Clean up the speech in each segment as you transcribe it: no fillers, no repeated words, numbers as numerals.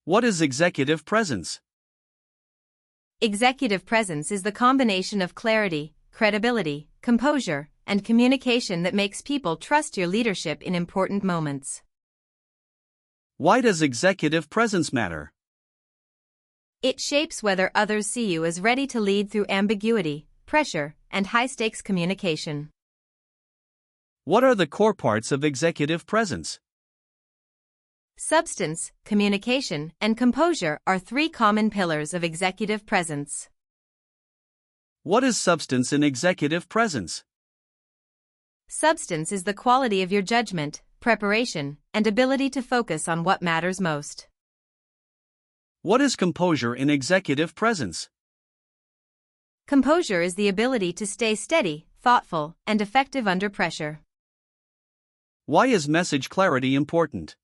What is executive presence? Executive presence is the combination of clarity, credibility, composure, and communication that makes people trust your leadership in important moments. Why does executive presence matter? It shapes whether others see you as ready to lead through ambiguity, pressure, and high-stakes communication. What are the core parts of executive presence? Substance, communication, and composure are three common pillars of executive presence. What is substance in executive presence? Substance is the quality of your judgment, preparation, and ability to focus on what matters most. What is composure in executive presence? Composure is the ability to stay steady, thoughtful, and effective under pressure. Why is message clarity important?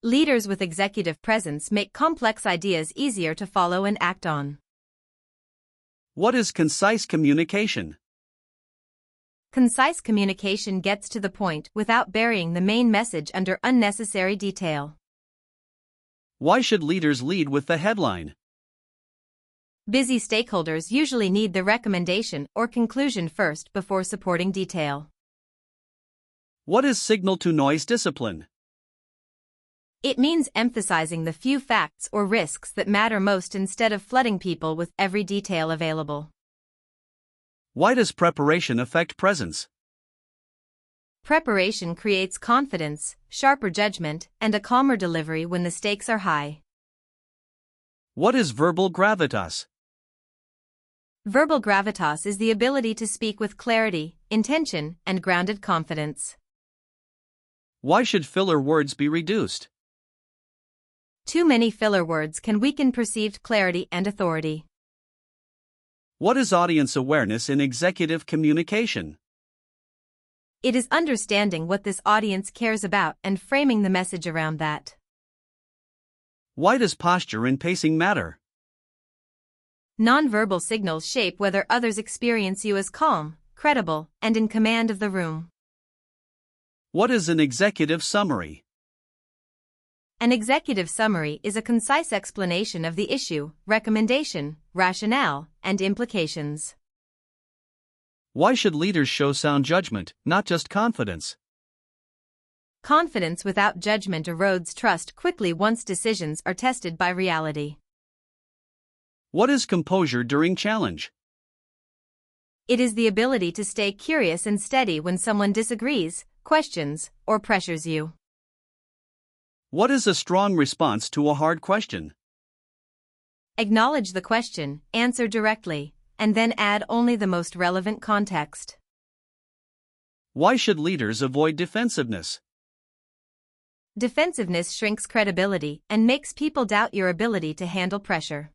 Leaders with executive presence make complex ideas easier to follow and act on. What is concise communication? Concise communication gets to the point without burying the main message under unnecessary detail. Why should leaders lead with the headline? Busy stakeholders usually need the recommendation or conclusion first before supporting detail. What is signal-to-noise discipline? It means emphasizing the few facts or risks that matter most instead of flooding people with every detail available. Why does preparation affect presence? Preparation creates confidence, sharper judgment, and a calmer delivery when the stakes are high. What is verbal gravitas? Verbal gravitas is the ability to speak with clarity, intention, and grounded confidence. Why should filler words be reduced? Too many filler words can weaken perceived clarity and authority. What is audience awareness in executive communication? It is understanding what this audience cares about and framing the message around that. Why does posture and pacing matter? Nonverbal signals shape whether others experience you as calm, credible, and in command of the room. What is an executive summary? An executive summary is a concise explanation of the issue, recommendation, rationale, and implications. Why should leaders show sound judgment, not just confidence? Confidence without judgment erodes trust quickly once decisions are tested by reality. What is composure during challenge? It is the ability to stay curious and steady when someone disagrees, questions, or pressures you. What is a strong response to a hard question? Acknowledge the question, answer directly, and then add only the most relevant context. Why should leaders avoid defensiveness? Defensiveness shrinks credibility and makes people doubt your ability to handle pressure.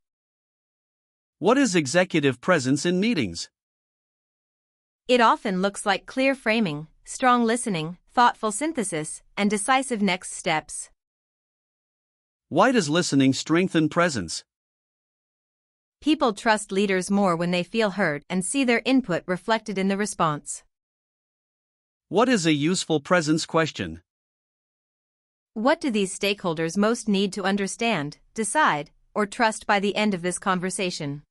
What is executive presence in meetings? It often looks like clear framing, strong listening, thoughtful synthesis, and decisive next steps. Why does listening strengthen presence? People trust leaders more when they feel heard and see their input reflected in the response. What is a useful presence question? What do these stakeholders most need to understand, decide, or trust by the end of this conversation?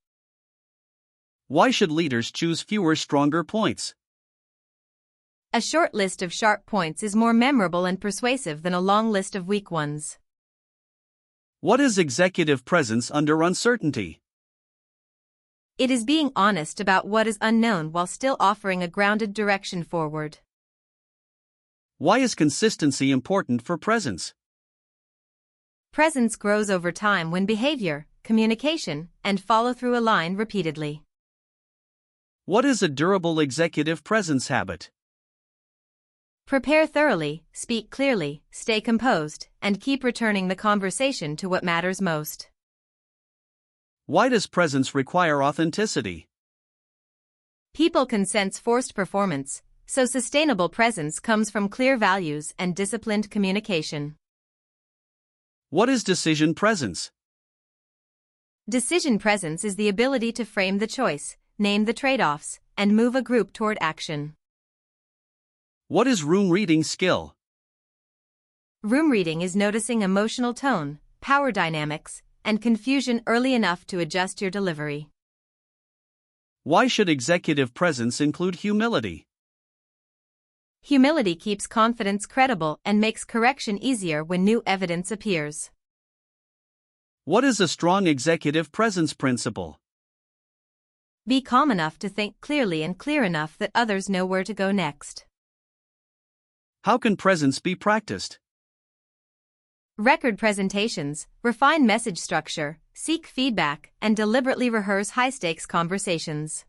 Why should leaders choose fewer stronger points? A short list of sharp points is more memorable and persuasive than a long list of weak ones. What is executive presence under uncertainty? It is being honest about what is unknown while still offering a grounded direction forward. Why is consistency important for presence? Presence grows over time when behavior, communication, and follow-through align repeatedly. What is a durable executive presence habit? Prepare thoroughly, speak clearly, stay composed, and keep returning the conversation to what matters most. Why does presence require authenticity? People can sense forced performance, so sustainable presence comes from clear values and disciplined communication. What is decision presence? Decision presence is the ability to frame the choice, name the trade-offs, and move a group toward action. What is room reading skill? Room reading is noticing emotional tone, power dynamics, and confusion early enough to adjust your delivery. Why should executive presence include humility? Humility keeps confidence credible and makes correction easier when new evidence appears. What is a strong executive presence principle? Be calm enough to think clearly and clear enough that others know where to go next. How can presence be practiced? Record presentations, refine message structure, seek feedback, and deliberately rehearse high-stakes conversations.